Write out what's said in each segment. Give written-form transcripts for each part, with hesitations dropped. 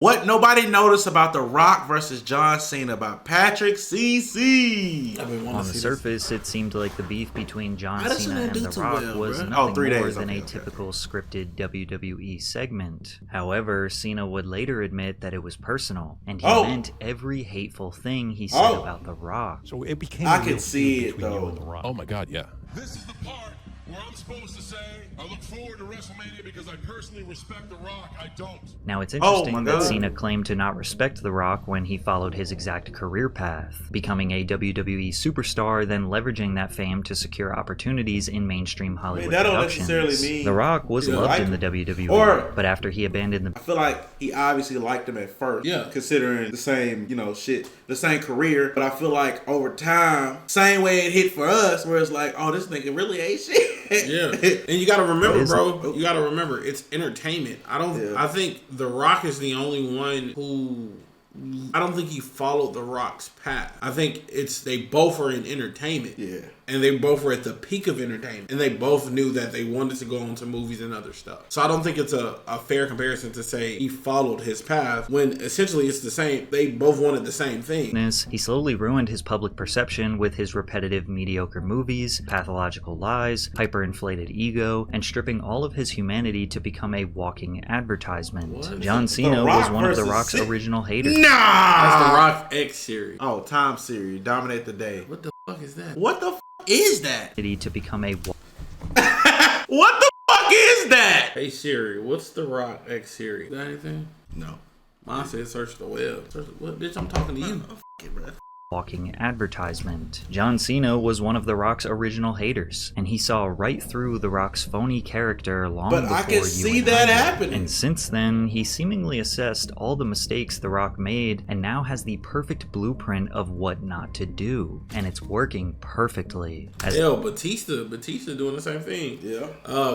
What nobody noticed about The Rock versus John Cena by Patrick CC. On the surface, it seemed like the beef between John Cena and The Rock was nothing more than a typical scripted WWE segment. However, Cena would later admit that it was personal, and he meant every hateful thing he said about The Rock. So it became I can see it though. You and The Rock. Oh my God, yeah. This is the part where I'm supposed to say, I look forward to WrestleMania because I personally respect The Rock. I don't. Now, it's interesting that Cena claimed to not respect The Rock when he followed his exact career path, becoming a WWE superstar, then leveraging that fame to secure opportunities in mainstream Hollywood that don't productions. necessarily mean The Rock was loved in the WWE, but after he abandoned the... I feel like he obviously liked him at first, considering the same, the same career. But I feel like over time, same way it hit for us, where it's like, oh, this nigga really ain't shit. Yeah, and you gotta remember, bro. You gotta remember, it's entertainment. I think The Rock is the only one who. I don't think he followed The Rock's path. I think they both are in entertainment. Yeah. And they both were at the peak of entertainment. And they both knew that they wanted to go on to movies and other stuff. So I don't think it's a fair comparison to say he followed his path when essentially it's the same. They both wanted the same thing. He slowly ruined his public perception with his repetitive mediocre movies, pathological lies, hyperinflated ego, and stripping all of his humanity to become a walking advertisement. John Cena was one of The Rock's original haters. That's The Rock X series. Oh, time series. Dominate the day. What the fuck is that? What the fuck is that? To become a... What the fuck is that? Hey Siri, what's The Rock X series? Got anything? No. Mine said search the web. What, bitch, I'm talking to you. Walking advertisement. John Cena was one of The Rock's original haters, and he saw right through The Rock's phony character long before I can see that happening. And since then, he seemingly assessed all the mistakes The Rock made and now has the perfect blueprint of what not to do, and it's working perfectly. Batista doing the same thing. Yeah.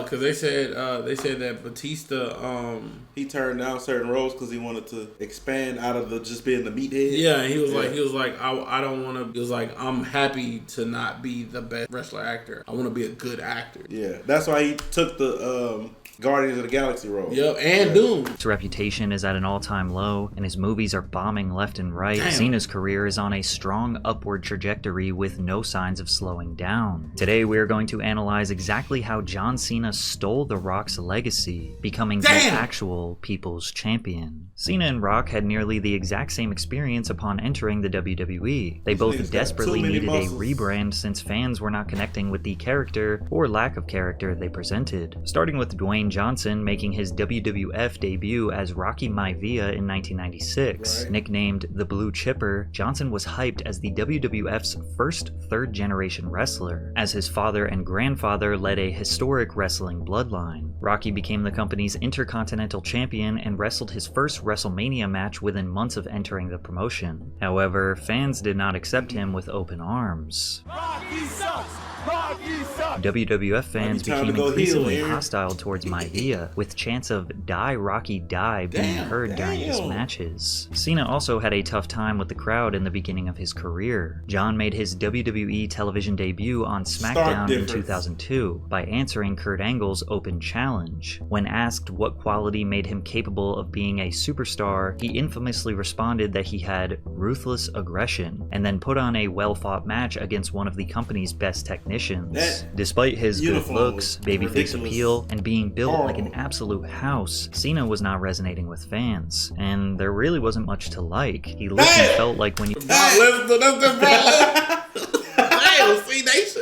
Because they said that Batista he turned down certain roles because he wanted to expand out of just being the meathead. Yeah, and he was like I don't want to. It was like, I'm happy to not be the best wrestler actor. I want to be a good actor. Yeah, that's why he took the Guardians of the Galaxy role. Yep, and Doom. His reputation is at an all-time low, and his movies are bombing left and right. Cena's career is on a strong upward trajectory with no signs of slowing down. Today, we are going to analyze exactly how John Cena stole The Rock's legacy, becoming the actual people's champion. Cena and Rock had nearly the exact same experience upon entering the WWE. They both desperately needed a rebrand since fans were not connecting with the character or lack of character they presented. Starting with Dwayne Johnson making his WWF debut as Rocky Maivia in 1996. Nicknamed the Blue Chipper, Johnson was hyped as the WWF's first third-generation wrestler, as his father and grandfather led a historic wrestling bloodline. Rocky became the company's Intercontinental Champion and wrestled his first WrestleMania match within months of entering the promotion. However, fans did not accept him with open arms. Rocky sucks! Rocky sucks! WWF fans became increasingly hostile towards Maivia, with chants of "Die Rocky Die" being heard during his matches. Cena also had a tough time with the crowd in the beginning of his career. John made his WWE television debut on SmackDown in 2002 by answering Kurt Angle's open challenge. When asked what quality made him capable of being a superstar, he infamously responded that he had ruthless aggression, and then put on a well-fought match against one of the company's best technicians. Despite his good looks, babyface appeal, and being built like an absolute house, Cena was not resonating with fans, and there really wasn't much to like. He looked and felt like when you...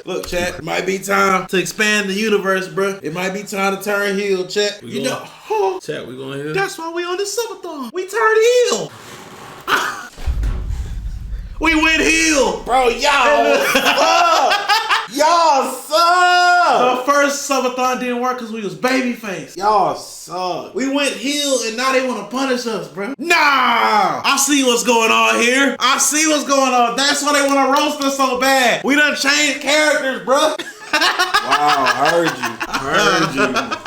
Look, chat, it might be time to expand the universe, bro. It might be time to turn heel, chat. Chat, we going heel? That's why we on this subathon. We turned heel. We went heel. Bro, y'all suck. Y'all suck. The first subathon didn't work because we was babyface. Y'all suck. We went heel and now they want to punish us, bro. Nah. I see what's going on here. I see what's going on. That's why they want to roast us so bad. We done changed characters, bro. Wow, I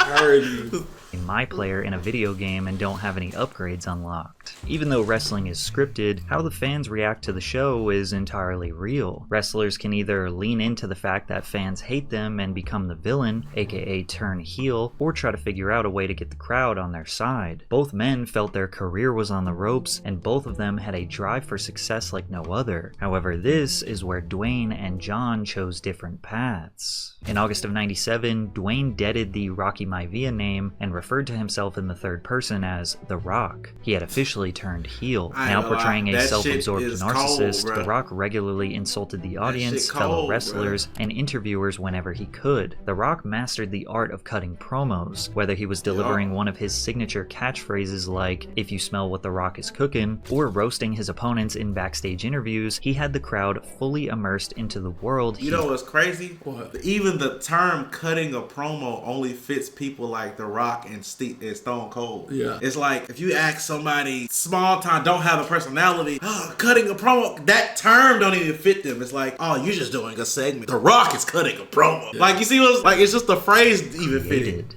heard you. My player in a video game and don't have any upgrades unlocked. Even though wrestling is scripted, how the fans react to the show is entirely real. Wrestlers can either lean into the fact that fans hate them and become the villain, aka turn heel, or try to figure out a way to get the crowd on their side. Both men felt their career was on the ropes, and both of them had a drive for success like no other. However, this is where Dwayne and John chose different paths. In August of '97, Dwayne deaded the Rocky Maivia name and referred to himself in the third person as The Rock. He had officially turned heel. Now portraying a self-absorbed narcissist, The Rock regularly insulted the audience, fellow wrestlers, and interviewers whenever he could. The Rock mastered the art of cutting promos, whether he was delivering one of his signature catchphrases like, "If you smell what The Rock is cooking," or roasting his opponents in backstage interviews. He had the crowd fully immersed into the world. You know what's crazy? What? Even the term cutting a promo only fits people like The Rock and Stone Cold. Yeah. It's like, if you ask somebody small time, don't have a personality, cutting a promo, that term don't even fit them. It's like, oh, you're just doing a segment. The Rock is cutting a promo. Yeah. Like, you see what's like, it's just the phrase even fitted.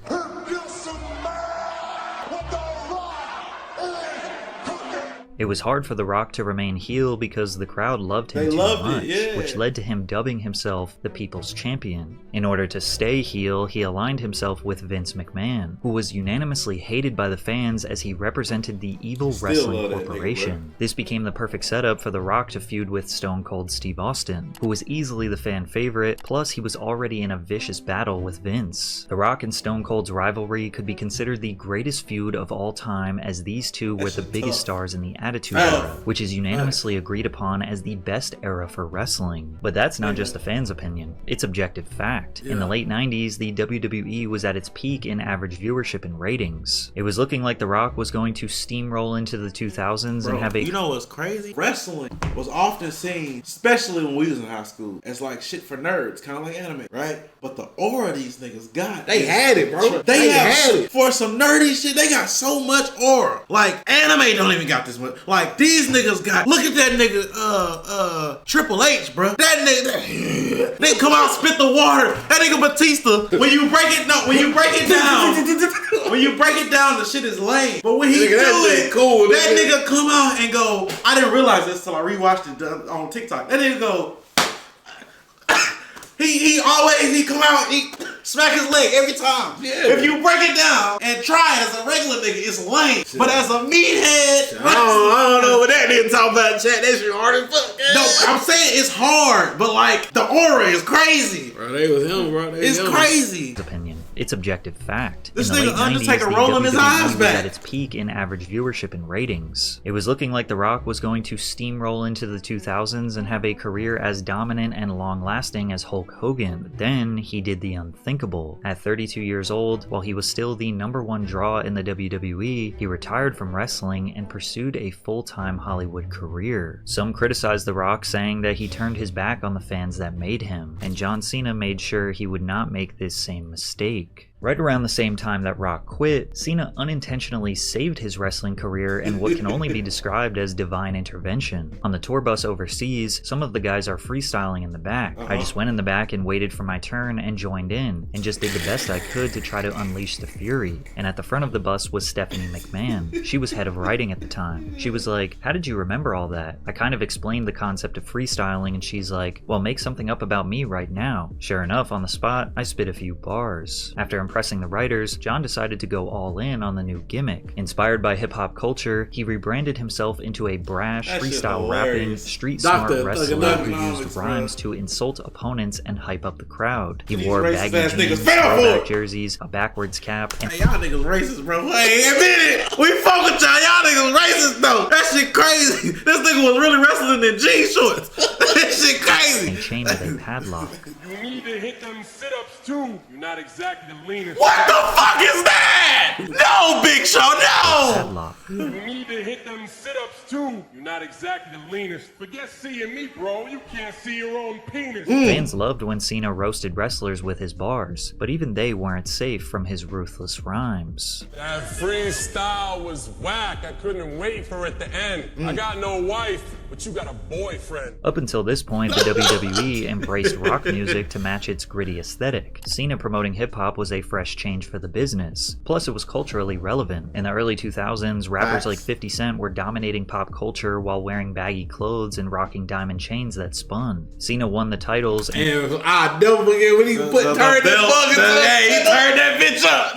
It was hard for The Rock to remain heel because the crowd loved him too much, which led to him dubbing himself the People's Champion. In order to stay heel, he aligned himself with Vince McMahon, who was unanimously hated by the fans as he represented the evil wrestling corporation. This became the perfect setup for The Rock to feud with Stone Cold Steve Austin, who was easily the fan favorite, plus he was already in a vicious battle with Vince. The Rock and Stone Cold's rivalry could be considered the greatest feud of all time, as these two were the biggest stars in the Attitude Era, which is unanimously agreed upon as the best era for wrestling. But that's not just the fans' opinion, it's objective fact. In the late 90s, the WWE was at its peak in average viewership and ratings. It was looking like The Rock was going to steamroll into the 2000s and have a... You know what's crazy? Wrestling was often seen, especially when we was in high school, as like shit for nerds, kind of like anime, right? But the aura these niggas got, they had it, bro. They had it. For some nerdy shit, they got so much aura. Like, anime don't even got this much. Like, these niggas got, look at that nigga, Triple H, bro. That nigga, they come out, spit the water. That nigga Batista, when you break it down, the shit is lame. But when he do it, cool, that nigga come out and go, I didn't realize this till I rewatched it on TikTok. That nigga go, he come out, he smack his leg every time. Yeah. If you break it down and try it as a regular nigga, it's lame. Shit. But as a meathead, I don't know what that nigga talking about, chat. That shit hard as fuck. No, I'm saying it's hard, but like the aura is crazy. Bro, they was him, bro. It's crazy. Opinion. It's objective fact. This nigga Undertaker rolling his eyes back. At its peak in average viewership and ratings. It was looking like The Rock was going to steamroll into the 2000s and have a career as dominant and long-lasting as Hulk Hogan. But then he did the unthinkable. At 32 years old, while he was still the #1 draw in the WWE, he retired from wrestling and pursued a full-time Hollywood career. Some criticized The Rock, saying that he turned his back on the fans that made him, and John Cena made sure he would not make this same mistake. Right around the same time that Rock quit, Cena unintentionally saved his wrestling career in what can only be described as divine intervention. On the tour bus overseas, some of the guys are freestyling in the back. I just went in the back and waited for my turn and joined in, and just did the best I could to try to unleash the fury. And at the front of the bus was Stephanie McMahon. She was head of writing at the time. She was like, "How did you remember all that?" I kind of explained the concept of freestyling, and she's like, "Well, make something up about me right now." Sure enough, on the spot, I spit a few bars. After impressing the writers, John decided to go all in on the new gimmick. Inspired by hip-hop culture, he rebranded himself into a brash, freestyle rapping, street-smart wrestler who used rhymes to insult opponents and hype up the crowd. He wore baggy jeans, throwback jerseys, a backwards cap, and hey, y'all niggas racist, bro. Hey, admit it! We fuck with y'all. Y'all niggas racist, though. That shit crazy. This nigga was really wrestling in jean shorts. That shit crazy. And chained with a padlock. You need to hit them sit-ups, too. You're not exactly the leanest. What the fuck is that? No, Big Show, no! Padlock. You need to hit them sit-ups too. You're not exactly the leanest. Forget seeing me, bro. You can't see your own penis. Fans loved when Cena roasted wrestlers with his bars, but even they weren't safe from his ruthless rhymes. That freestyle was whack. I couldn't wait for it to end. I got no wife, but you got a boyfriend. Up until this point, the WWE embraced rock music to match its gritty aesthetic. Cena promoting hip-hop was a fresh change for the business. Plus, it was culturally relevant. In the early 2000s, rappers like 50 Cent were dominating pop culture while wearing baggy clothes and rocking diamond chains that spun. Cena won the titles. And I never forget when he turned that bitch up.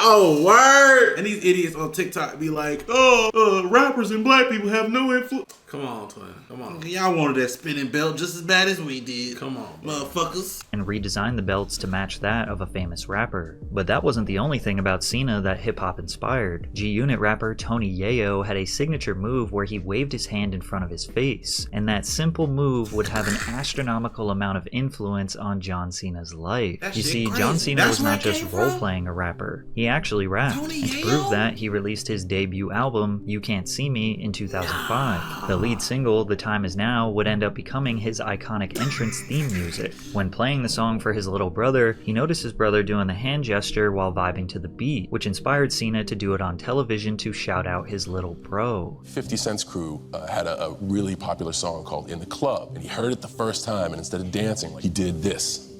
Oh, word. And these idiots on TikTok be like, rappers and black people have no influence. Come on, twin. Come on. Y'all wanted that spinning belt just as bad as we did. Come on, motherfuckers. And redesigned the belts to match that of a famous rapper. But that wasn't the only thing about Cena that hip-hop inspired. G-Unit rapper Tony Yayo had a signature move where he waved his hand in front of his face. And that simple move would have an astronomical amount of influence on John Cena's life. You see, John Cena was not just role-playing a rapper. He actually rapped. And to prove that, he released his debut album, You Can't See Me, in 2005. The lead single, The Time Is Now, would end up becoming his iconic entrance theme music. When playing the song for his little brother, he noticed his brother doing the hand gesture while vibing to the beat, which inspired Cena to do it on television to shout out his little bro. 50 Cent's crew had a really popular song called In the Club, and he heard it the first time, and instead of dancing, he did this.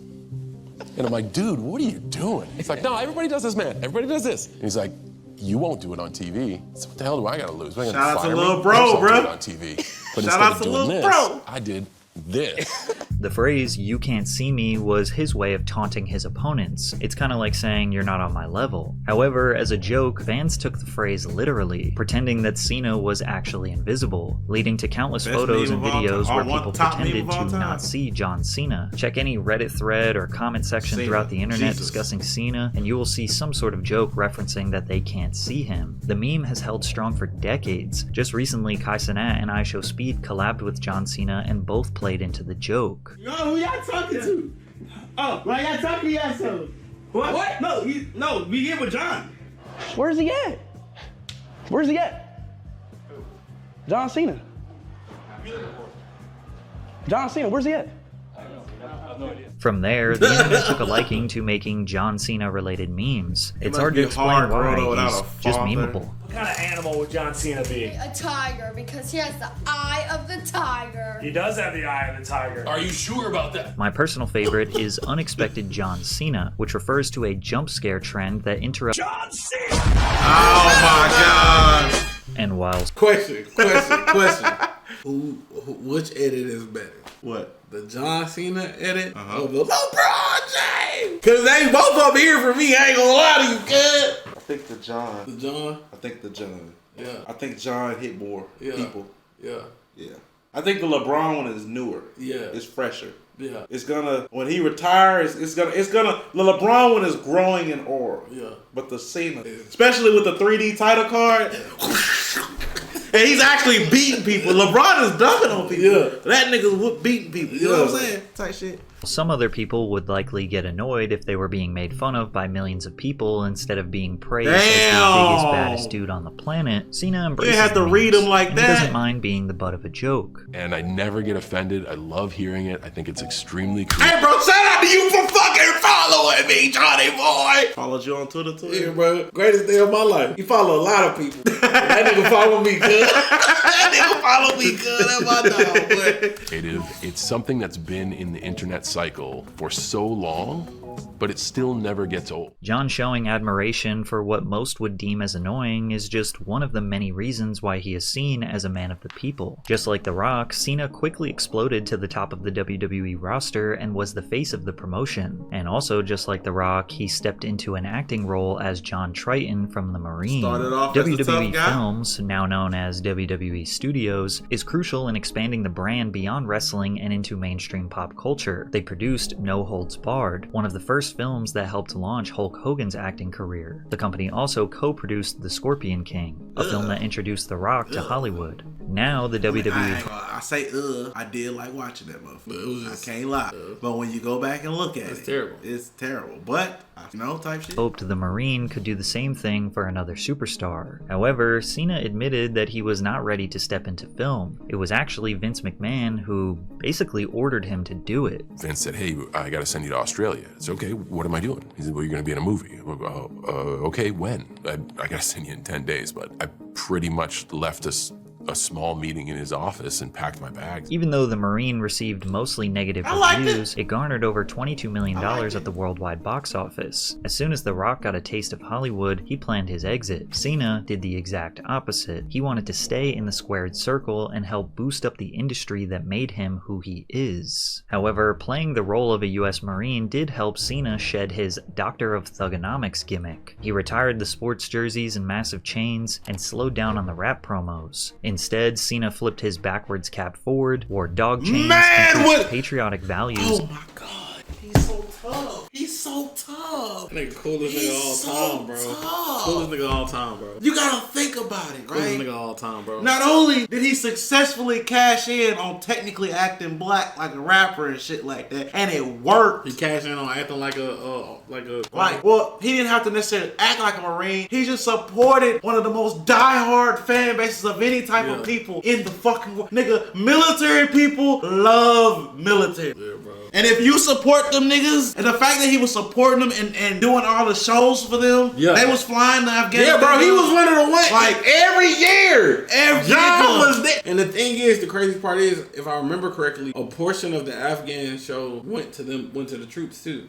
And I'm like, dude, what are you doing? He's like, no, everybody does this, man. Everybody does this. And he's like, you won't do it on TV. So what the hell do I gotta lose? Shout out to little bro, bro. On TV. But Shout out to little bro. I did this. The phrase, "you can't see me," was his way of taunting his opponents. It's kind of like saying, you're not on my level. However, as a joke, fans took the phrase literally, pretending that Cena was actually invisible, leading to countless photos and videos where people pretended to not see John Cena. Check any Reddit thread or comment section throughout the internet discussing Cena, and you will see some sort of joke referencing that they can't see him. The meme has held strong for decades. Just recently, Kai Cenat and IShowSpeed collabed with John Cena and both played into the joke. Yo, who y'all talking to? Oh, why y'all talking to yourself? What? No, we get with John. Where's he at? Where's he at? John Cena. John Cena, where's he at? From there, the internet took a liking to making John Cena related memes. It's hard to explain why, he's just memeable. What kind of animal would John Cena be? A tiger, because he has the eye of the tiger. He does have the eye of the tiger. Are you sure about that? My personal favorite is Unexpected John Cena, which refers to a jump scare trend that interrupts John Cena! Oh my god! And while... Question. Which edit is better? What? The John Cena edit or the LeBron James? Cause they both up here for me, I ain't gonna lie to you, kid. I think the John. The John? I think the John. Yeah. I think John hit more people. Yeah. Yeah. I think the LeBron one is newer. Yeah. It's fresher. Yeah. It's gonna, when he retires, it's gonna, the LeBron one is growing in aura. Yeah. But the Cena, especially with the 3D title card, and he's actually beating people. LeBron is dunking on people. Yeah. That nigga's beating people. You know what I'm saying? Type shit. Some other people would likely get annoyed if they were being made fun of by millions of people instead of being praised as the biggest, baddest dude on the planet. Cena embraces You have to read him like and that. He doesn't mind being the butt of a joke. And I never get offended. I love hearing it. I think it's extremely cool. Hey, bro, shout out to you for fucking following me, Johnny boy. Followed you on Twitter too? Yeah, bro. Greatest day of my life. You follow a lot of people. That nigga follow me, cuz. That nigga follow me, cuz. That's my dog, boy. It's something that's been in the internet cycle for so long, but it still never gets old. John showing admiration for what most would deem as annoying is just one of the many reasons why he is seen as a man of the people. Just like The Rock, Cena quickly exploded to the top of the WWE roster and was the face of the promotion. And also, just like The Rock, he stepped into an acting role as John Triton from The Marine. Started off as a tough WWE guy. Films, now known as WWE Studios, is crucial in expanding the brand beyond wrestling and into mainstream pop culture. They produced No Holds Barred, one of the first films that helped launch Hulk Hogan's acting career. The company also co-produced The Scorpion King, a film that introduced The Rock to Hollywood. Now the WWE... I say I did like watching that motherfucker. I can't lie. But when you go back and look at it, terrible. It's terrible. But, type shit. hoped the Marine could do the same thing for another superstar. However, Cena admitted that he was not ready to step into film. It was actually Vince McMahon who basically ordered him to do it. Vince said, hey, I gotta send you to Australia. It's okay, what am I doing? He said, well, you're gonna be in a movie. Okay, when? I gotta send you in 10 days, but I pretty much left us a small meeting in his office and packed my bags. Even though the Marine received mostly negative reviews, it garnered over $22 million at the worldwide box office. As soon as The Rock got a taste of Hollywood, he planned his exit. Cena did the exact opposite. He wanted to stay in the squared circle and help boost up the industry that made him who he is. However, playing the role of a US Marine did help Cena shed his Doctor of Thugonomics gimmick. He retired the sports jerseys and massive chains and slowed down on the rap promos. Instead, Cena flipped his backwards cap forward, wore dog chains, and preached patriotic values. Oh my god, he's so tough. He's so tough. That nigga coolest nigga all time, bro. Coolest nigga all time, bro. You gotta think about it, right? Coolest nigga all time, bro. Not only did he successfully cash in on technically acting black like a rapper and shit like that, and it worked. He cashed in on acting like a well, he didn't have to necessarily act like a Marine. He just supported one of the most diehard fan bases of any type of people in the fucking world. Nigga, military people love military. Yeah, bro. And if you support them niggas, and the fact that he was supporting them and doing all the shows for them, they was flying to Afghanistan. Yeah, bro, he was one of the ones. Like every year. John was there. And the thing is, the crazy part is, if I remember correctly, a portion of the Afghan show went to the troops too.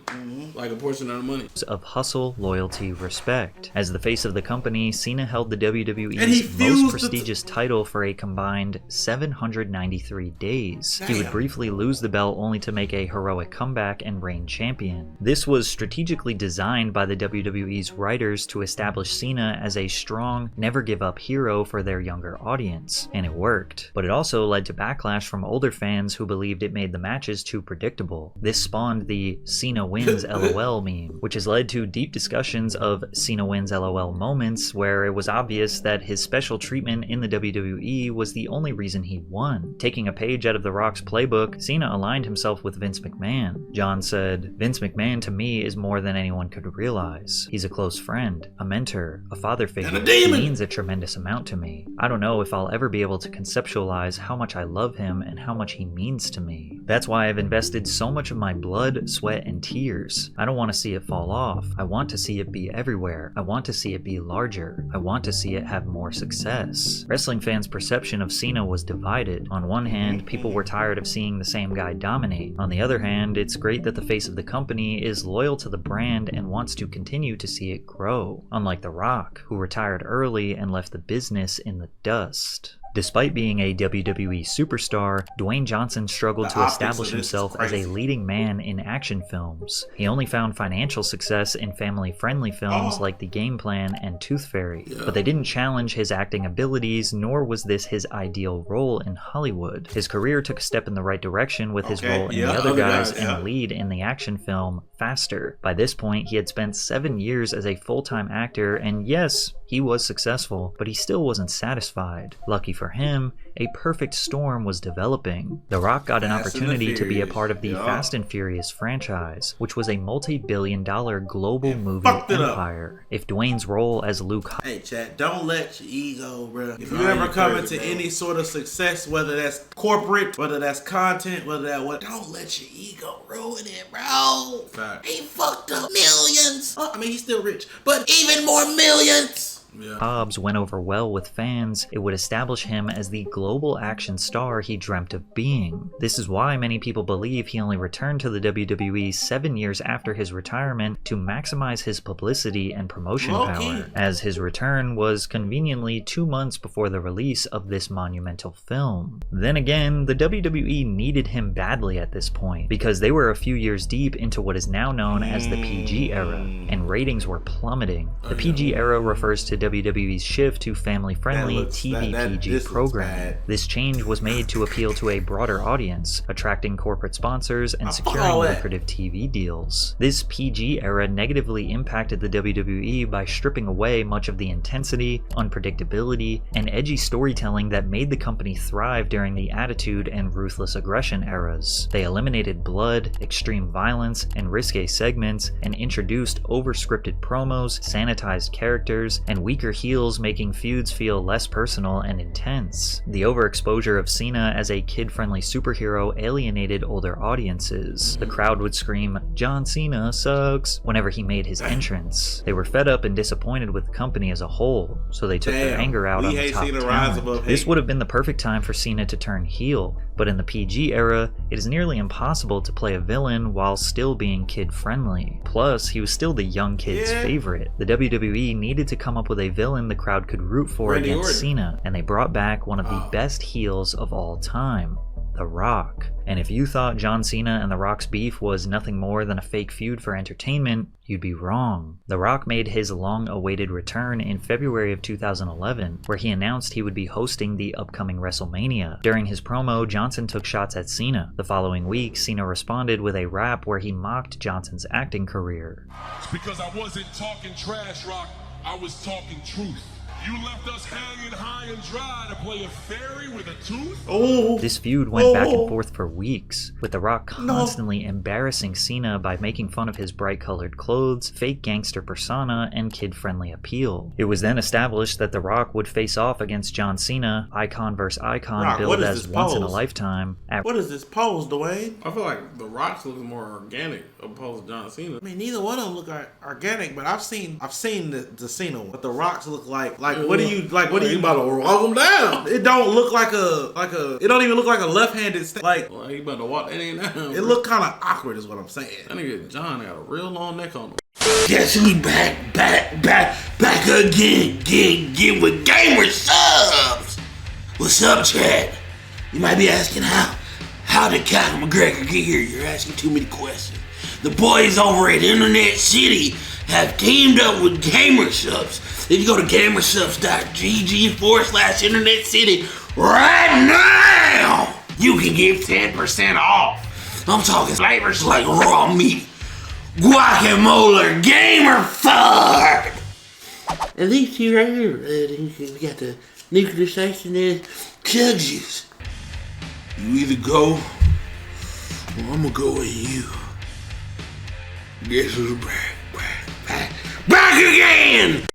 Like a portion of the money. Of hustle, loyalty, respect. As the face of the company, Cena held the WWE's most prestigious title for a combined 793 days. He would briefly lose the belt only to make a heroic comeback and reign champion. This was strategically designed by the WWE's writers to establish Cena as a strong, never-give-up hero for their younger audience, and it worked. But it also led to backlash from older fans who believed it made the matches too predictable. This spawned the Cena wins LOL meme, which has led to deep discussions of Cena wins LOL moments where it was obvious that his special treatment in the WWE was the only reason he won. Taking a page out of The Rock's playbook, Cena aligned himself with Vince McMahon. John said, "Vince McMahon to me is more than anyone could realize. He's a close friend, a mentor, a father figure. He means a tremendous amount to me. I don't know if I'll ever be able to conceptualize how much I love him and how much he means to me. That's why I've invested so much of my blood, sweat, and tears. I don't want to see it fall off. I want to see it be everywhere. I want to see it be larger. I want to see it have more success." Wrestling fans' perception of Cena was divided. On one hand, people were tired of seeing the same guy dominate. On the other hand, it's great that the face of the company is loyal to the brand and wants to continue to see it grow. Unlike The Rock, who retired early and left the business in the dust. Despite being a WWE superstar, Dwayne Johnson struggled to establish himself as a leading man in action films. He only found financial success in family-friendly films like The Game Plan and Tooth Fairy, but they didn't challenge his acting abilities, nor was this his ideal role in Hollywood. His career took a step in the right direction with his role in The Other Guys and lead in the action film Faster. By this point, he had spent 7 years as a full-time actor, and yes, he was successful, but he still wasn't satisfied. Lucky for him, a perfect storm was developing. The Rock got an opportunity to be a part of the Fast and Furious franchise, which was a multi-billion-dollar global movie empire. If Dwayne's role as Luke... Hey, chat, don't let your ego, bro. If you ever come into any sort of success, whether that's corporate, whether that's content, whether that what, don't let your ego ruin it, bro. He fucked up millions. I mean, he's still rich, but even more millions. Hobbs went over well with fans, it would establish him as the global action star he dreamt of being. This is why many people believe he only returned to the WWE 7 years after his retirement to maximize his publicity and promotion power, as his return was conveniently 2 months before the release of this monumental film. Then again, the WWE needed him badly at this point, because they were a few years deep into what is now known as the PG era, and ratings were plummeting. The PG era refers to WWE's shift to family-friendly TV PG programming. This change was made to appeal to a broader audience, attracting corporate sponsors and securing lucrative TV deals. This PG era negatively impacted the WWE by stripping away much of the intensity, unpredictability, and edgy storytelling that made the company thrive during the Attitude and Ruthless Aggression eras. They eliminated blood, extreme violence, and risque segments, and introduced over-scripted promos, sanitized characters, and weak weaker heels making feuds feel less personal and intense. The overexposure of Cena as a kid-friendly superhero alienated older audiences. The crowd would scream, "John Cena sucks," whenever he made his entrance. They were fed up and disappointed with the company as a whole, so they took their anger out on the top talent. This would have been the perfect time for Cena to turn heel, but in the PG era, it is nearly impossible to play a villain while still being kid-friendly. Plus, he was still the young kid's favorite. The WWE needed to come up with a villain the crowd could root for against Cena, and they brought back one of the best heels of all time, The Rock. And if you thought John Cena and The Rock's beef was nothing more than a fake feud for entertainment, you'd be wrong. The Rock made his long-awaited return in February of 2011, where he announced he would be hosting the upcoming WrestleMania. During his promo, Johnson took shots at Cena. The following week, Cena responded with a rap where he mocked Johnson's acting career. It's because I wasn't talking trash, Rock. I was talking truth. You left us hanging high and dry to play a fairy with a tooth? This feud went back and forth for weeks, with The Rock constantly embarrassing Cena by making fun of his bright-colored clothes, fake gangster persona, and kid-friendly appeal. It was then established that The Rock would face off against John Cena, icon versus icon, billed as once in a lifetime. What is this pose, Dwayne? I feel like The Rock looks more organic opposed to John Cena. I mean, neither one of them look organic, but I've seen the Cena one. But The Rock's look like what do you about to walk them down? It don't look like a it don't even look like a left-handed you about to walk that ain't down. It look kind of awkward is what I'm saying. That nigga John got a real long neck on him. Guess we back again with gamer subs. What's up, Chad? You might be asking how did Conor McGregor get here? You're asking too many questions. The boys over at InternetCity have teamed up with gamer subs. If you go to gamersubs.gg/InternetCity right now, you can get 10% off. I'm talking flavors like raw meat, guacamole, gamer fart. And these two right here, we got the nuclear section and chug juice. You either go, or I'm gonna go with you. Guess who's back again!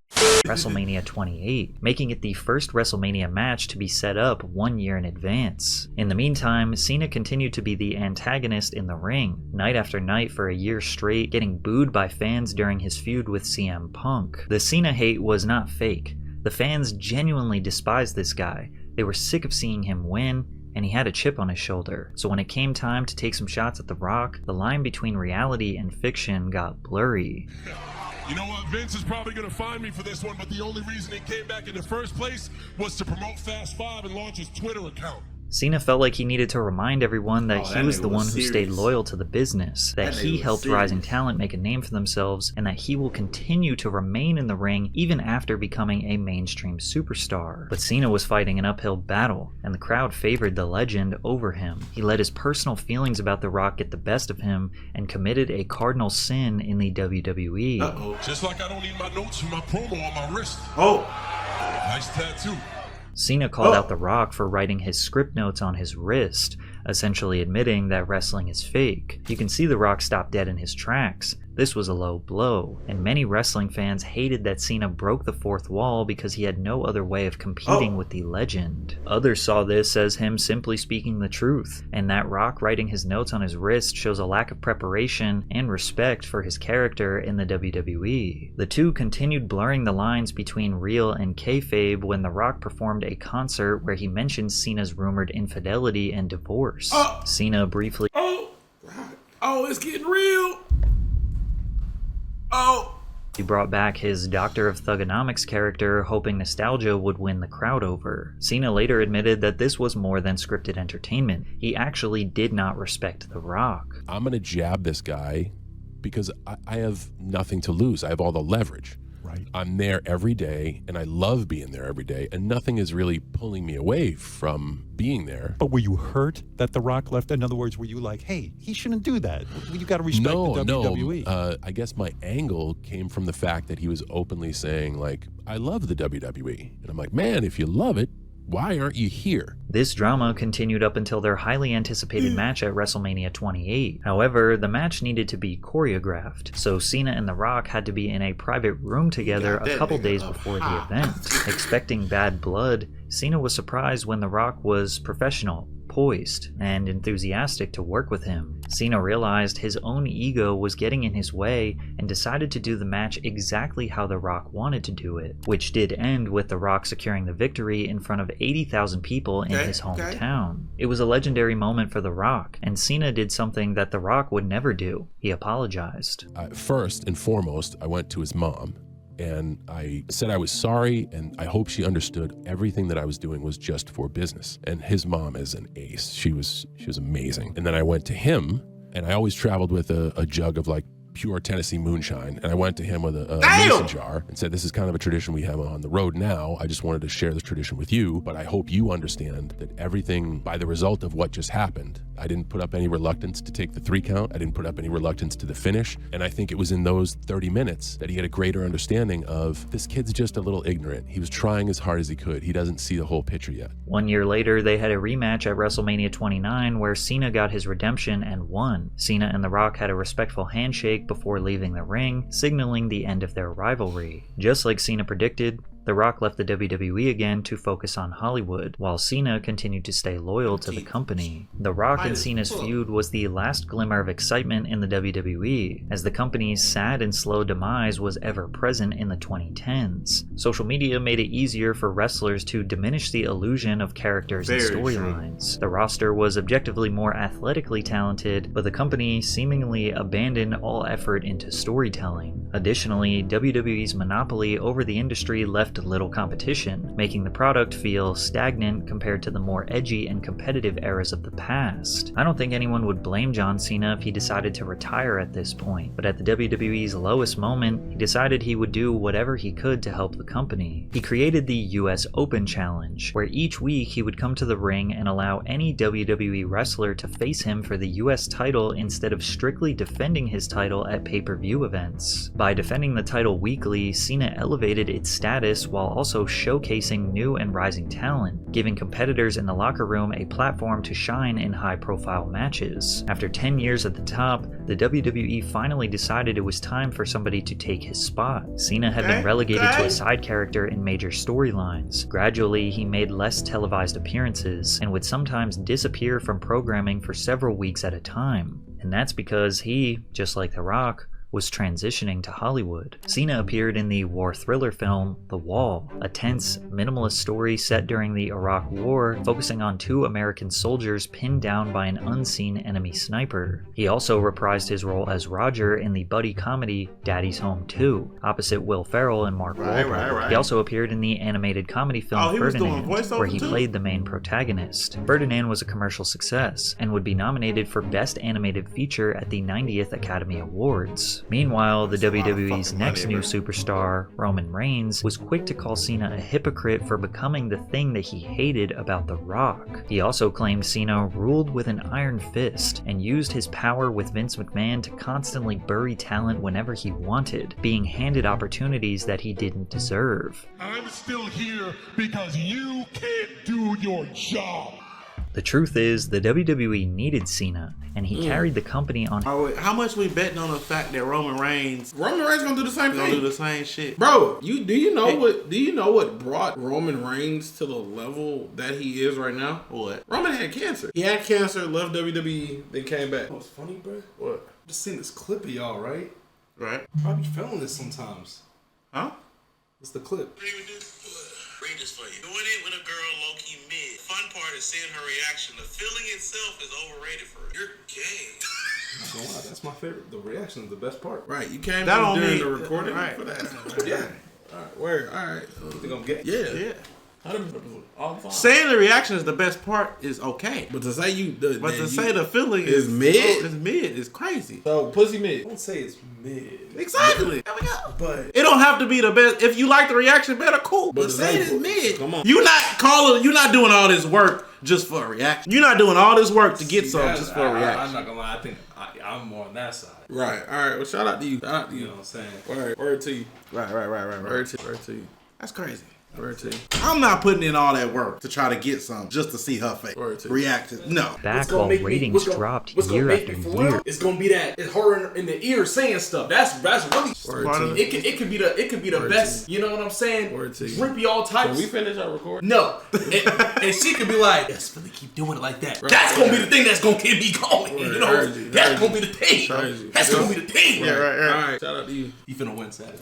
WrestleMania 28, making it the first WrestleMania match to be set up 1 year in advance. In the meantime, Cena continued to be the antagonist in the ring, night after night for a year straight, getting booed by fans during his feud with CM Punk. The Cena hate was not fake. The fans genuinely despised this guy. They were sick of seeing him win, and he had a chip on his shoulder. So when it came time to take some shots at The Rock, the line between reality and fiction got blurry. You know what? Vince is probably going to find me for this one, but the only reason he came back in the first place was to promote Fast 5 and launch his Twitter account. Cena felt like he needed to remind everyone that he was the one who stayed loyal to the business, that he helped rising talent make a name for themselves, and that he will continue to remain in the ring even after becoming a mainstream superstar. But Cena was fighting an uphill battle, and the crowd favored the legend over him. He let his personal feelings about The Rock get the best of him and committed a cardinal sin in the WWE. Just like I don't need my notes for my promo on my wrist. Nice tattoo. Cena called out The Rock for writing his script notes on his wrist, essentially admitting that wrestling is fake. You can see The Rock stop dead in his tracks. This was a low blow, and many wrestling fans hated that Cena broke the fourth wall because he had no other way of competing with the legend. Others saw this as him simply speaking the truth, and that Rock writing his notes on his wrist shows a lack of preparation and respect for his character in the WWE. The two continued blurring the lines between real and kayfabe when The Rock performed a concert where he mentioned Cena's rumored infidelity and divorce. Cena briefly... It's getting real! He brought back his Doctor of Thugonomics character, hoping nostalgia would win the crowd over. Cena later admitted that this was more than scripted entertainment. He actually did not respect The Rock. I'm gonna jab this guy because I have nothing to lose. I have all the leverage. Right. I'm there every day, and I love being there every day, and nothing is really pulling me away from being there. But were you hurt that The Rock left? In other words, were you like, hey, he shouldn't do that? You got to respect the WWE. No. I guess my angle came from the fact that he was openly saying, like, I love the WWE. And I'm like, man, if you love it, why aren't you here? This drama continued up until their highly anticipated match at WrestleMania 28. However, the match needed to be choreographed, so Cena and The Rock had to be in a private room together a couple days before the event. Expecting bad blood, Cena was surprised when The Rock was professional, poised, and enthusiastic to work with him. Cena realized his own ego was getting in his way and decided to do the match exactly how The Rock wanted to do it, which did end with The Rock securing the victory in front of 80,000 people in his hometown. It was a legendary moment for The Rock, and Cena did something that The Rock would never do. He apologized. First and foremost, I went to his mom. And I said I was sorry, and I hope she understood everything that I was doing was just for business. And his mom is an ace. She was amazing. And then I went to him, and I always traveled with a jug of like pure Tennessee moonshine. And I went to him with a mason jar and said, this is kind of a tradition we have on the road now. I just wanted to share this tradition with you, but I hope you understand that everything by the result of what just happened, I didn't put up any reluctance to take the 3 count. I didn't put up any reluctance to the finish. And I think it was in those 30 minutes that he had a greater understanding of this kid's just a little ignorant. He was trying as hard as he could. He doesn't see the whole picture yet. 1 year later, they had a rematch at WrestleMania 29 where Cena got his redemption and won. Cena and The Rock had a respectful handshake before leaving the ring, signaling the end of their rivalry. Just like Cena predicted, The Rock left the WWE again to focus on Hollywood, while Cena continued to stay loyal to the company. The Rock and Cena's feud was the last glimmer of excitement in the WWE, as the company's sad and slow demise was ever present in the 2010s. Social media made it easier for wrestlers to diminish the illusion of characters and storylines. The roster was objectively more athletically talented, but the company seemingly abandoned all effort into storytelling. Additionally, WWE's monopoly over the industry left little competition, making the product feel stagnant compared to the more edgy and competitive eras of the past. I don't think anyone would blame John Cena if he decided to retire at this point, but at the WWE's lowest moment, he decided he would do whatever he could to help the company. He created the US Open Challenge, where each week he would come to the ring and allow any WWE wrestler to face him for the US title instead of strictly defending his title at pay-per-view events. By defending the title weekly, Cena elevated its status while also showcasing new and rising talent, giving competitors in the locker room a platform to shine in high-profile matches. After 10 years at the top, the WWE finally decided it was time for somebody to take his spot. Cena had been relegated to a side character in major storylines. Gradually, he made less televised appearances and would sometimes disappear from programming for several weeks at a time. And that's because he, just like The Rock, was transitioning to Hollywood. Cena appeared in the war thriller film The Wall, a tense, minimalist story set during the Iraq War, focusing on 2 American soldiers pinned down by an unseen enemy sniper. He also reprised his role as Roger in the buddy comedy Daddy's Home 2, opposite Will Ferrell and Mark Wahlberg. He also appeared in the animated comedy film Ferdinand, where he played the main protagonist. Ferdinand was a commercial success, and would be nominated for Best Animated Feature at the 90th Academy Awards. Meanwhile, the WWE's next new superstar, Roman Reigns, was quick to call Cena a hypocrite for becoming the thing that he hated about The Rock. He also claimed Cena ruled with an iron fist and used his power with Vince McMahon to constantly bury talent whenever he wanted, being handed opportunities that he didn't deserve. I'm still here because you can't do your job. The truth is, the WWE needed Cena, and he carried the company on. How much we betting on the fact that Roman Reigns gonna do the same thing? Gonna do the same shit, bro. Do you know what brought Roman Reigns to the level that he is right now? What? Roman had cancer. He had cancer, left WWE, then came back. What's funny, bro? What? Just seen this clip of y'all, right? Right. I be feeling this sometimes. Huh? What's the clip? Read this for you. Doing it when a girl low-key mid. Fun part is seeing her reaction. The feeling itself is overrated for her. You're gay. Not gonna lie, that's my favorite. The reaction is the best part. Right. You came that during the recording for that. Yeah. Alright, word. Alright. You think I'm gay? Yeah. All the time. Saying the reaction is the best part is okay. But to say say the feeling is mid is crazy. So pussy mid. Don't say it's mid. Exactly. There we go. But it don't have to be the best. If you like the reaction better, cool. But say it is mid. Come on. You're not doing all this work just for a reaction. You're not doing all this work to get some just for a reaction. I'm not gonna lie, I think I'm more on that side. Right. Alright, well shout out to you. You know what I'm saying? Word to you. Right. Word to you. That's crazy. I'm not putting in all that work to try to get some just to see her face react to. No. Back while ratings dropped year after year. It's gonna be that it's her in the ear saying stuff. That's really it could be the best. You know what I'm saying? Rippy all types. Can we finish our recording? No. and she could be like, yes, really keep doing it like that. That's gonna be the thing that's gonna keep me going. You know, that's gonna be the thing. That's gonna be the thing. Yeah, right. All right. Shout out to you. You finna win Saturday.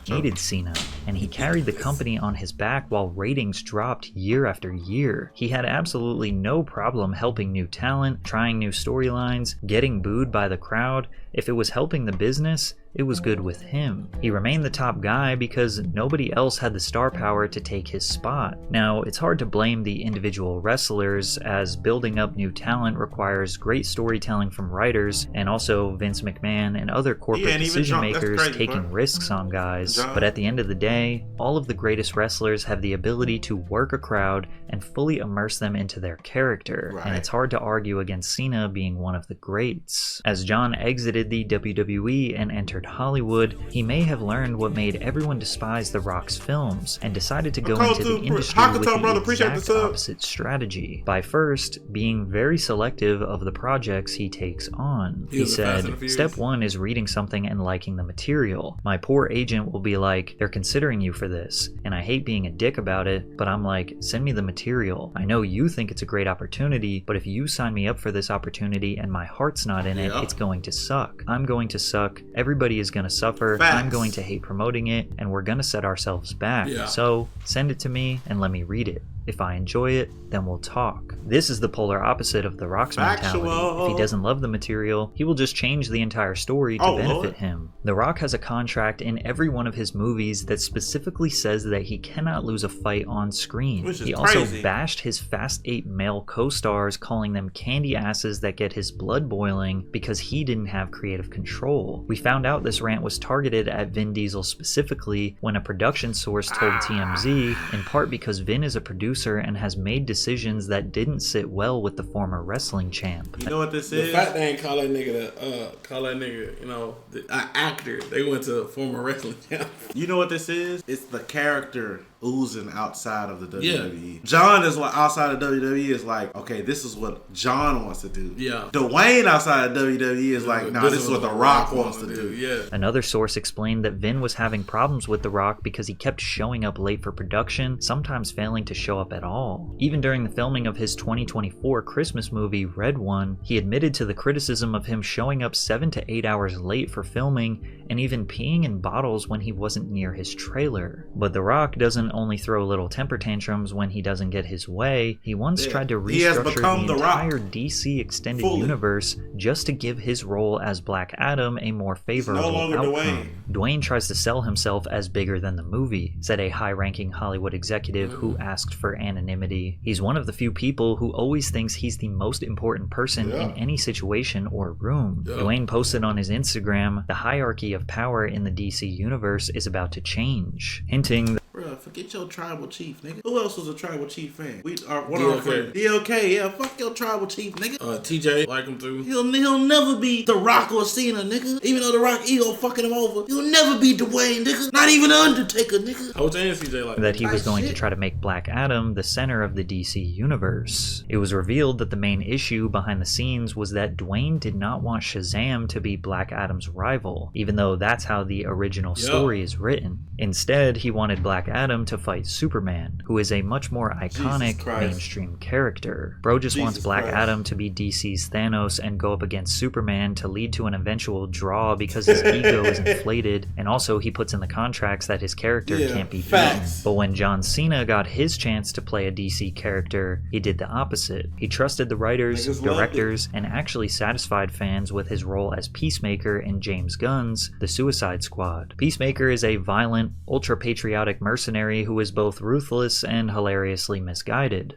Hated Cena, and he carried the company on his back while ratings dropped year after year. He had absolutely no problem helping new talent, trying new storylines, getting booed by the crowd. If it was helping the business, it was good with him. He remained the top guy because nobody else had the star power to take his spot. Now, it's hard to blame the individual wrestlers, as building up new talent requires great storytelling from writers, and also Vince McMahon and other corporate decision makers taking risks on guys. But at the end of the day, all of the greatest wrestlers have the ability to work a crowd and fully immerse them into their character, and it's hard to argue against Cena being one of the greats. As John exited the WWE and entered Hollywood, he may have learned what made everyone despise The Rock's films and decided to go into the industry with the exact opposite strategy, by first being very selective of the projects he takes on. He said, "Step one is reading something and liking the material. My poor agent will be like, they're considering you for this, and I hate being a dick about it, but I'm like, send me the material. I know you think it's a great opportunity, but if you sign me up for this opportunity and my heart's not in it, it's going to suck. I'm going to suck. Everybody is going to suffer. I'm going to hate promoting it, and we're going to set ourselves back. So send it to me and let me read it. If I enjoy it, then we'll talk." This is the polar opposite of The Rock's mentality. If he doesn't love the material, he will just change the entire story to benefit him. The Rock has a contract in every one of his movies that specifically says that he cannot lose a fight on screen. He also bashed his Fast 8 male co-stars, calling them candy asses that get his blood boiling because he didn't have creative control. We found out this rant was targeted at Vin Diesel specifically when a production source told TMZ, in part because Vin is a producer and has made decisions that didn't sit well with the former wrestling champ. You know what this is? The fact they ain't call that nigga, you know, an actor. They went to a former wrestling champ. You know what this is? It's the character oozing outside of the WWE. John is like outside of WWE is like, okay, this is what John wants to do. Dwayne outside of WWE is like, nah, this is what The Rock wants to do. Another source explained that Vin was having problems with The Rock because he kept showing up late for production, sometimes failing to show up at all. Even during the filming of his 2024 Christmas movie, Red One, he admitted to the criticism of him showing up 7 to 8 hours late for filming and even peeing in bottles when he wasn't near his trailer. But The Rock doesn't only throw little temper tantrums when he doesn't get his way. He once tried to restructure the entire DC extended universe just to give his role as Black Adam a more favorable outcome. Dwayne tries to sell himself as bigger than the movie, said a high-ranking Hollywood executive who asked for anonymity. He's one of the few people who always thinks he's the most important person in any situation or room. Dwayne posted on his Instagram, "The hierarchy of power in the DC universe is about to change," hinting that Bruh, forget your tribal chief, nigga. Who else was a tribal chief fan? DLK. Yeah, fuck your tribal chief, nigga. TJ, like him too. He'll never be The Rock or Cena, nigga. Even though The Rock ego fucking him over, he'll never be Dwayne, nigga. Not even Undertaker, nigga. I was saying TJ like that he was going to try to make Black Adam the center of the DC universe. It was revealed that the main issue behind the scenes was that Dwayne did not want Shazam to be Black Adam's rival, even though that's how the original story is written. Instead, he wanted Black Adam to fight Superman, who is a much more iconic mainstream character. Bro just wants Black Adam to be DC's Thanos and go up against Superman to lead to an eventual draw because his ego is inflated, and also he puts in the contracts that his character can't be beaten. But when John Cena got his chance to play a DC character, he did the opposite. He trusted the writers, directors, and actually satisfied fans with his role as Peacemaker in James Gunn's The Suicide Squad. Peacemaker is a violent, ultra-patriotic mercenary who is both ruthless and hilariously misguided.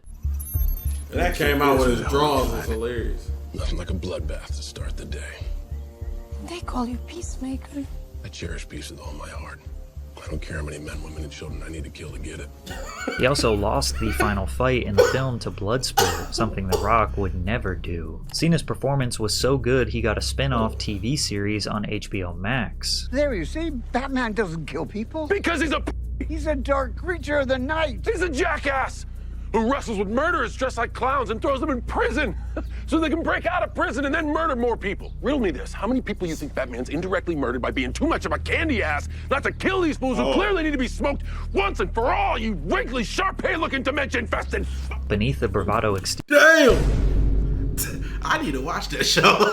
That came out with his draws was hilarious. Nothing like a bloodbath to start the day. They call you Peacemaker. I cherish peace with all my heart. I don't care how many men, women, and children I need to kill to get it. He also lost the final fight in the film to Bloodsport, something The Rock would never do. Cena's performance was so good he got a spin-off TV series on HBO Max. There you see, Batman doesn't kill people. Because he's a He's a dark creature of the night. He's a jackass who wrestles with murderers dressed like clowns and throws them in prison so they can break out of prison and then murder more people. Riddle me this. How many people you think Batman's indirectly murdered by being too much of a candy ass not to kill these fools who clearly need to be smoked once and for all, you wrinkly, Sharpay-looking dementia-infested... Beneath the bravado Damn! I need to watch that show.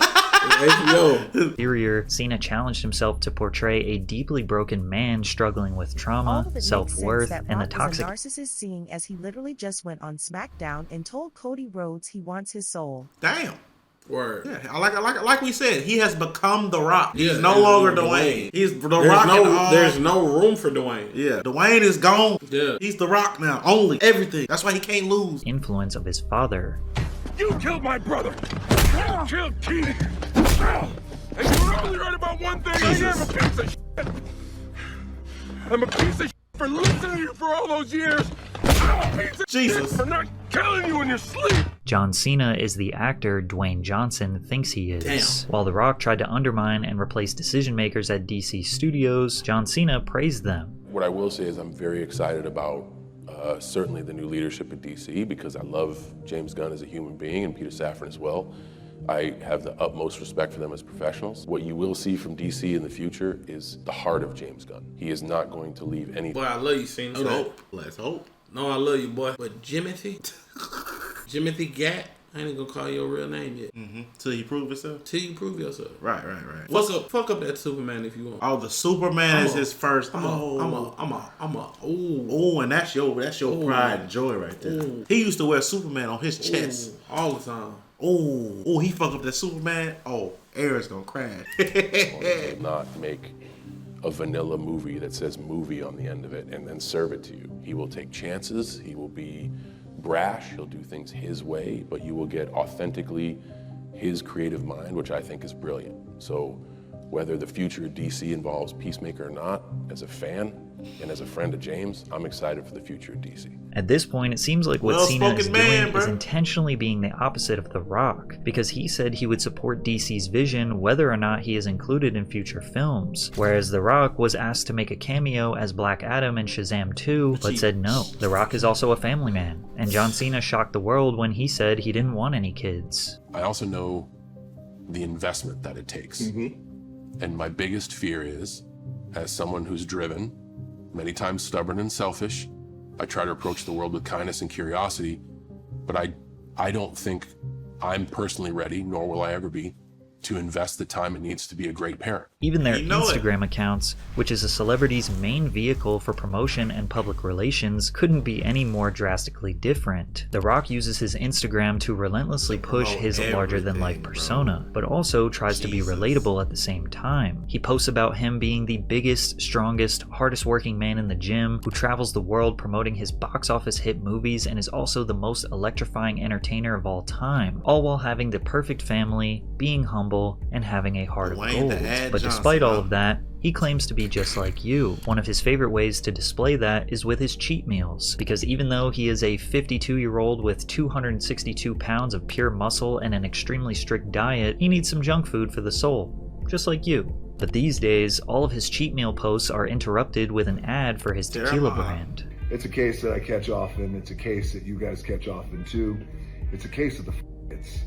exterior, Cena challenged himself to portray a deeply broken man struggling with trauma, self-worth, and the toxic narcissist, seeing as he literally just went on SmackDown and told Cody Rhodes he wants his soul. Damn. Word. Yeah, like we said, he has become The Rock. He's no longer Dwayne. He's The Rock. There's no room for Dwayne. Yeah, Dwayne is gone. Yeah, he's The Rock now. Only everything. That's why he can't lose. Influence of his father. You killed my brother. You killed Keith. And you only heard about one thing. I am a piece of shit. I'm a piece of shit for listening to you for all those years. I'm a piece of shit for not killing you in your sleep. John Cena is the actor Dwayne Johnson thinks he is. Damn. While The Rock tried to undermine and replace decision makers at DC Studios, John Cena praised them. What I will say is I'm very excited about certainly the new leadership at DC because I love James Gunn as a human being and Peter Safran as well. I have the utmost respect for them as professionals. What you will see from DC in the future is the heart of James Gunn. He is not going to leave any... Boy, I love you, Cena. Let's hope. No, I love you, boy. But Jimothy Gat, I ain't gonna call your real name yet. Till you prove yourself? Till you prove yourself. Right. Fuck up that Superman if you want. Oh, the Superman is his first. I'm a. Ooh, and that's your pride and joy right there. Ooh. He used to wear Superman on his chest all the time. Oh, he fucked up that Superman. Oh, Aaron's gonna crash. Will not make a vanilla movie that says movie on the end of it and then serve it to you. He will take chances. He will be brash. He'll do things his way, but you will get authentically his creative mind, which I think is brilliant. So whether the future of DC involves Peacemaker or not, as a fan and as a friend of James, I'm excited for the future of DC. At this point, it seems like what Cena is doing is intentionally being the opposite of The Rock, because he said he would support DC's vision whether or not he is included in future films, whereas The Rock was asked to make a cameo as Black Adam in Shazam 2, but said no. The Rock is also a family man, and John Cena shocked the world when he said he didn't want any kids. I also know the investment that it takes. And my biggest fear is, as someone who's driven, many times stubborn and selfish, I try to approach the world with kindness and curiosity, but I don't think I'm personally ready, nor will I ever be, to invest the time it needs to be a great parent. Even their Instagram accounts, which is a celebrity's main vehicle for promotion and public relations, couldn't be any more drastically different. The Rock uses his Instagram to relentlessly push his larger-than-life persona, but also tries to be relatable at the same time. He posts about him being the biggest, strongest, hardest-working man in the gym, who travels the world promoting his box office hit movies and is also the most electrifying entertainer of all time, all while having the perfect family, being humble, and having a heart of gold. But despite all of that, he claims to be just like you. One of his favorite ways to display that is with his cheat meals, because even though he is a 52-year-old with 262 pounds of pure muscle and an extremely strict diet, he needs some junk food for the soul, just like you. But these days, all of his cheat meal posts are interrupted with an ad for his tequila brand. It's a case that I catch often. It's a case that you guys catch often too. It's a case of the it's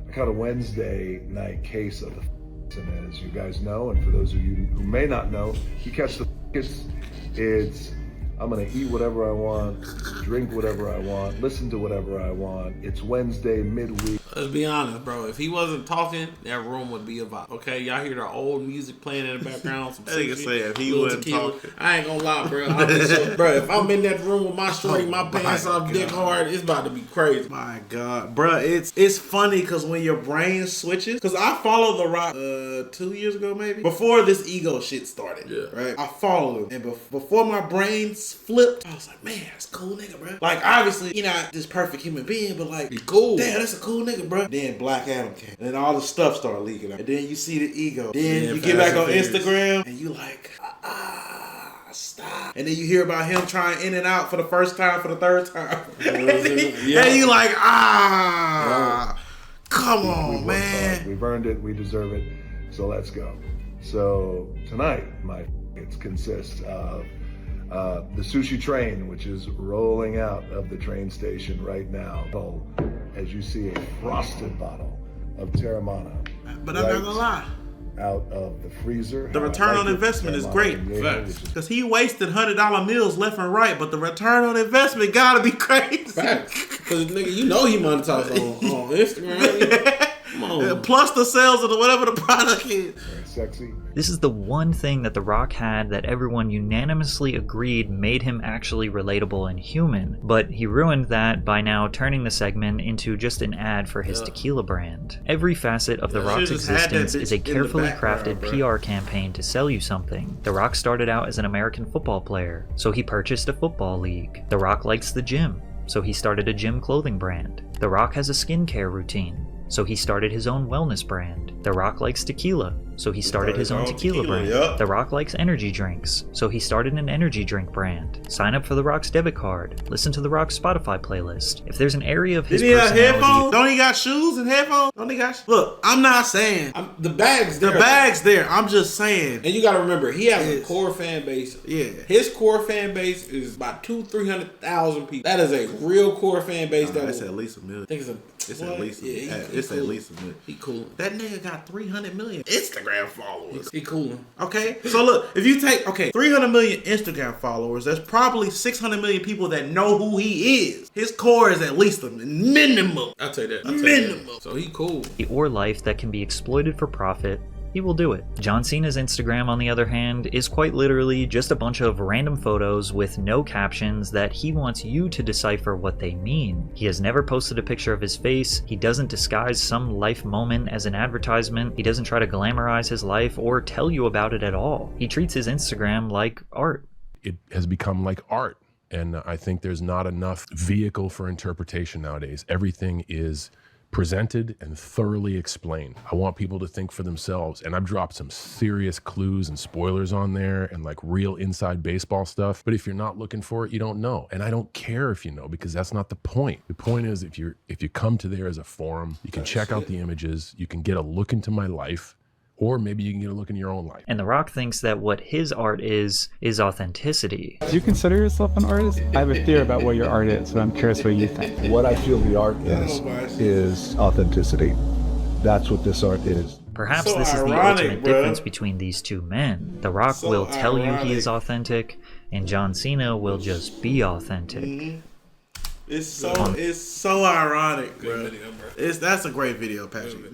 I caught a Wednesday night case of the and as you guys know, and for those of you who may not know, you catch the it's I'm gonna eat whatever I want, drink whatever I want, listen to whatever I want. It's Wednesday midweek. Let's be honest, bro. If he wasn't talking, that room would be a vibe. Okay, y'all hear the old music playing in the background. Some I say if he wasn't talking, I ain't gonna lie, bro. Bro, if I'm in that room with my shorty, my pants off, dick hard, it's about to be crazy. My God, bro, it's funny because when your brain switches, because I followed The Rock 2 years ago, maybe before this ego shit started. Yeah, right. I followed him, and before my brain flipped, I was like, man, that's a cool nigga, bro. Like, obviously, you're not this perfect human being, but like, he's cool. Damn, that's a cool nigga, bro. Then Black Adam came, and then all the stuff started leaking out. And then you see the ego. Then you get back on Instagram, and you like, stop. And then you hear about him trying in and out for the first time, for the third time. And you like, come on, man. We've earned it. We deserve it. So let's go. So tonight, it consists of The sushi train, which is rolling out of the train station right now, as you see a frosted bottle of Terramana. But I'm not gonna lie. Out of the freezer. The return on investment is great. Because he wasted $100 meals left and right, but the return on investment gotta be crazy. Because nigga, you know he monetized on Instagram. Come on. Plus the sales of whatever the product is. Sexy. This is the one thing that The Rock had that everyone unanimously agreed made him actually relatable and human, but he ruined that by now turning the segment into just an ad for his tequila brand. Every facet of The Rock's existence is a carefully crafted PR campaign to sell you something. The Rock started out as an American football player, so he purchased a football league. The Rock likes the gym, so he started a gym clothing brand. The Rock has a skincare routine, so he started his own wellness brand. The Rock likes tequila, so he started his own tequila brand. Yep. The Rock likes energy drinks, so he started an energy drink brand. Sign up for The Rock's debit card. Listen to The Rock's Spotify playlist. If there's an area of his Did he have personality... headphones? Don't he got shoes and headphones? Don't he got... Look, I'm not saying... The bag's there. The bag's there. I'm just saying. And you gotta remember, he has a core fan base. Yeah. His core fan base is about 200,000-300,000 people. That is a real core fan base. That's at least a million. I think it's at least at least a million. He cool. That nigga got 300 million Instagram followers. He cool. Okay, so look, if you take 300 million Instagram followers, there's probably 600 million people that know who he is. His core is at least a minimum. I'll tell you that. Minimum. So he cool. Or life that can be exploited for profit, he will do it. John Cena's Instagram, on the other hand, is quite literally just a bunch of random photos with no captions that he wants you to decipher what they mean. He has never posted a picture of his face, he doesn't disguise some life moment as an advertisement, he doesn't try to glamorize his life or tell you about it at all. He treats his Instagram like art. It has become like art, and I think there's not enough vehicle for interpretation nowadays. Everything is presented and thoroughly explained. I want people to think for themselves, and I've dropped some serious clues and spoilers on there and like real inside baseball stuff. But if you're not looking for it, you don't know. And I don't care if you know, because that's not the point. The point is, if you come to there as a forum, you can check out the images, you can get a look into my life, or maybe you can get a look into your own life. And The Rock thinks that what his art is authenticity. Do you consider yourself an artist? I have a theory about what your art is, but I'm curious what you think. What I feel the art is authenticity. That's what this art is. Perhaps this is the ultimate difference between these two men. The Rock will tell you he is authentic, and John Cena will just be authentic. Mm-hmm. It's so ironic, bro. That's a great video, Patrick.